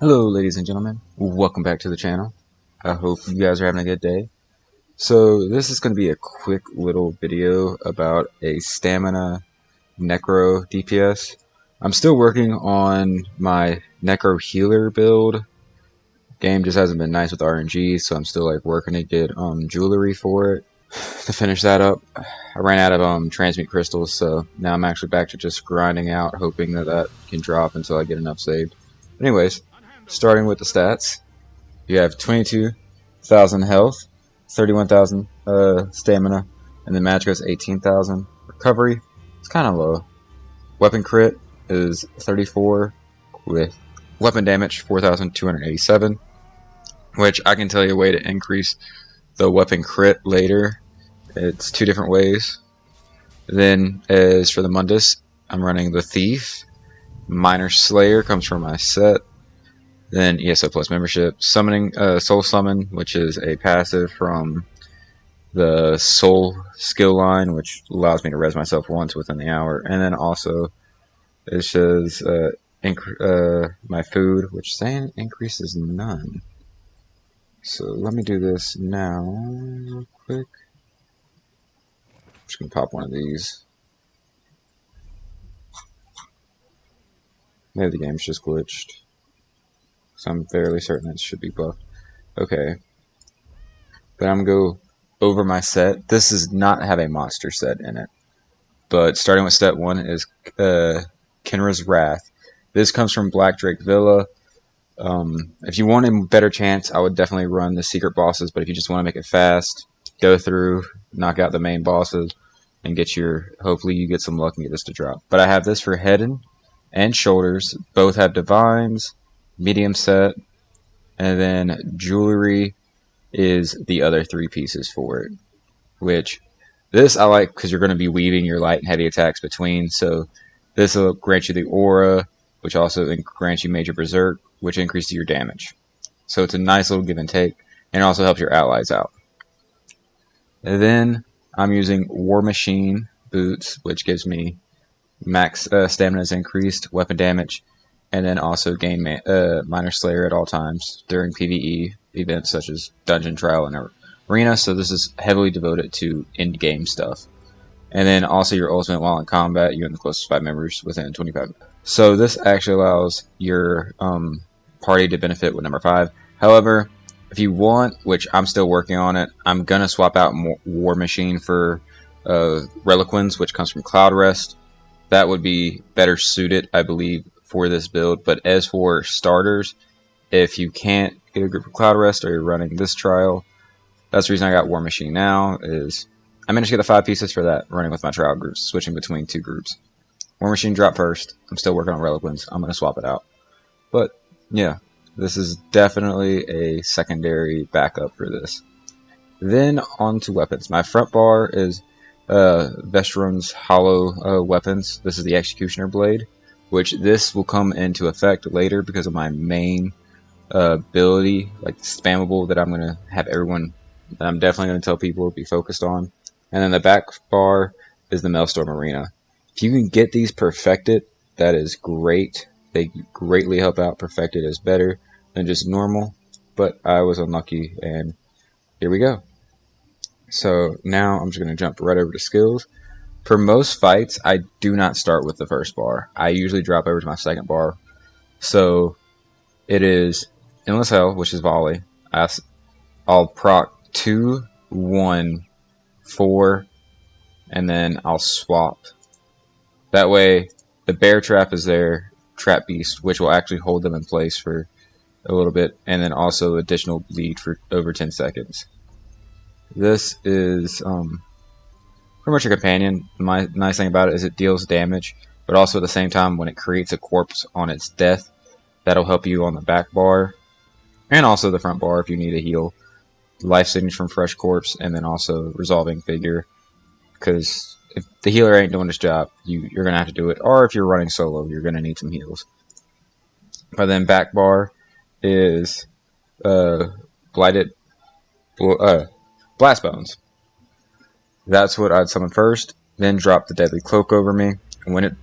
Hello ladies and gentlemen, welcome back to the channel. I hope you guys are having a good day. So this is going to be a quick little video about a stamina necro DPS. I'm still working on my necro healer build. Game just hasn't been nice with RNG, so I'm still like working to get jewelry for it. To finish that up, I ran out of transmute crystals, so now I'm actually back to just grinding out, hoping that that can drop until I get enough saved. Anyways, starting with the stats, you have 22,000 health, 31,000 stamina, and the magic is 18,000. Recovery, it's kind of low. Weapon crit is 34 with weapon damage 4,287, which I can tell you a way to increase the weapon crit later. It's two different ways. Then as for the Mundus, I'm running the Thief. Minor Slayer comes from my set. Then ESO plus membership. Summoning Soul Summon, which is a passive from the Soul skill line, which allows me to res myself once within the hour. And then also it says my food, which saying increases none. So let me do this now real quick. Just gonna pop one of these. Maybe the game's just glitched. So I'm fairly certain it should be buffed. Okay. But I'm gonna go over my set. This does not have a monster set in it. But starting with step 1 is Kenra's Wrath. This comes from Black Drake Villa. If you want a better chance, I would definitely run the secret bosses, but if you just want to make it fast, go through, knock out the main bosses, and get hopefully you get some luck and get this to drop. But I have this for head and shoulders. Both have divines, medium set, and then jewelry is the other 3 pieces for it. Which, this I like because you're going to be weaving your light and heavy attacks between, so this will grant you the aura, which also grants you major berserk, which increases your damage. So it's a nice little give and take, and it also helps your allies out. And then I'm using War Machine boots, which gives me max stamina is increased, weapon damage, and then also gain Minor Slayer at all times during PvE events such as Dungeon Trial and Arena. So this is heavily devoted to end-game stuff. And then also your ultimate while in combat, you and the closest 5 members within 25. So this actually allows your party to benefit with number 5. However, if you want, which I'm still working on it, I'm gonna swap out War Machine for Reliquins, which comes from Cloud Rest. That would be better suited, I believe, for this build. But as for starters, if you can't get a group of Cloud Rest or you're running this trial, that's the reason I got War Machine now, is I managed to get the 5 pieces for that, running with my trial groups, switching between 2 groups. War Machine dropped first. I'm still working on Reliquins. I'm going to swap it out. But, yeah, this is definitely a secondary backup for this. Then, on to weapons. My front bar is Vestron's Hollow weapons. This is the Executioner Blade, which this will come into effect later because of my main ability, like spammable, that I'm going to have everyone, that I'm definitely going to tell people to be focused on. And then the back bar is the Maelstrom Arena. If you can get these perfected, that is great. They greatly help out. Perfected is better than just normal, but I was unlucky, and here we go. So now I'm just going to jump right over to skills. For most fights, I do not start with the first bar. I usually drop over to my second bar. So it is Endless Hell, which is volley. I'll proc 2, 1, 4, and then I'll swap. That way, the bear trap is there, trap beast, which will actually hold them in place for a little bit, and then also additional bleed for over 10 seconds. This is pretty much a companion. My nice thing about it is it deals damage, but also at the same time, when it creates a corpse on its death, that'll help you on the back bar, and also the front bar if you need a heal. Life Signature from Fresh Corpse, and then also Resolving Figure, because if the healer ain't doing his job, you're going to have to do it, or if you're running solo, you're going to need some heals. But then back bar is Blast Bones. That's what I'd summon first, then drop the Deadly Cloak over me, and when it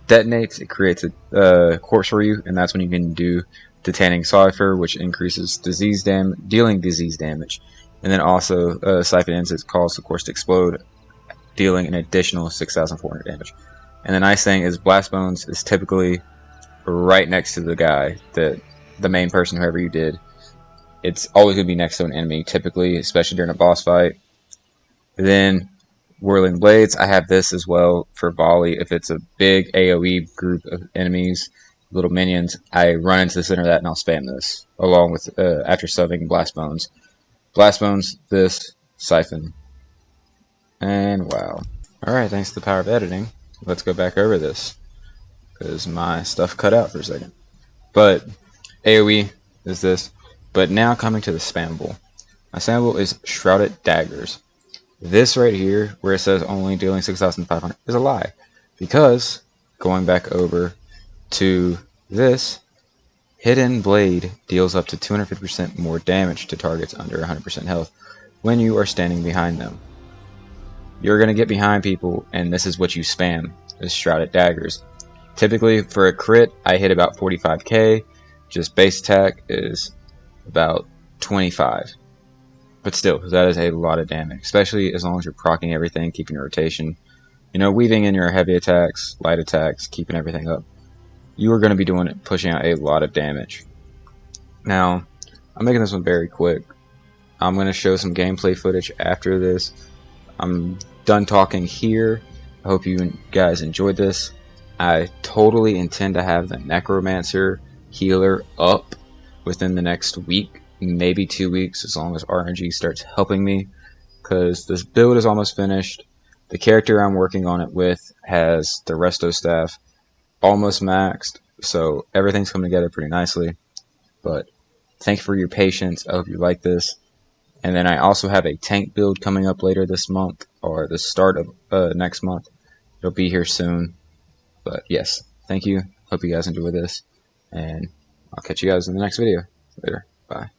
detonates, it creates a corpse for you, and that's when you can do Detaining Cipher, which increases dealing disease damage. And then also, Siphon Ends causes the corpse to explode, dealing an additional 6,400 damage. And the nice thing is Blast Bones is typically right next to the guy, the main person, whoever you did. It's always going to be next to an enemy, typically, especially during a boss fight. Then Whirling Blades, I have this as well for volley. If it's a big AoE group of enemies, little minions, I run into the center of that and I'll spam this, along with, after subbing Blast Bones. Blast Bones, this, Siphon, and wow. Alright, thanks to the power of editing, let's go back over this, because my stuff cut out for a second. But AoE is this, but now coming to the spammable. My spammable is Shrouded Daggers. This right here, where it says only dealing 6,500, is a lie. Because, going back over to this, Hidden Blade deals up to 250% more damage to targets under 100% health when you are standing behind them. You're going to get behind people, and this is what you spam, is Shrouded Daggers. Typically, for a crit, I hit about 45k, just base attack is about 25. But still, that is a lot of damage, especially as long as you're proccing everything, keeping your rotation, you know, weaving in your heavy attacks, light attacks, keeping everything up. You are going to be doing it, pushing out a lot of damage. Now, I'm making this one very quick. I'm going to show some gameplay footage after this. I'm done talking here. I hope you guys enjoyed this. I totally intend to have the Necromancer healer up within the next week, maybe 2 weeks, as long as RNG starts helping me, because this build is almost finished. The character I'm working on it with has the resto staff almost maxed, so everything's coming together pretty nicely. But thank you for your patience. I hope you like this. And then I also have a tank build coming up later this month, or the start of next month. It'll be here soon. But yes, thank you. Hope you guys enjoy this, and I'll catch you guys in the next video. Later. Bye.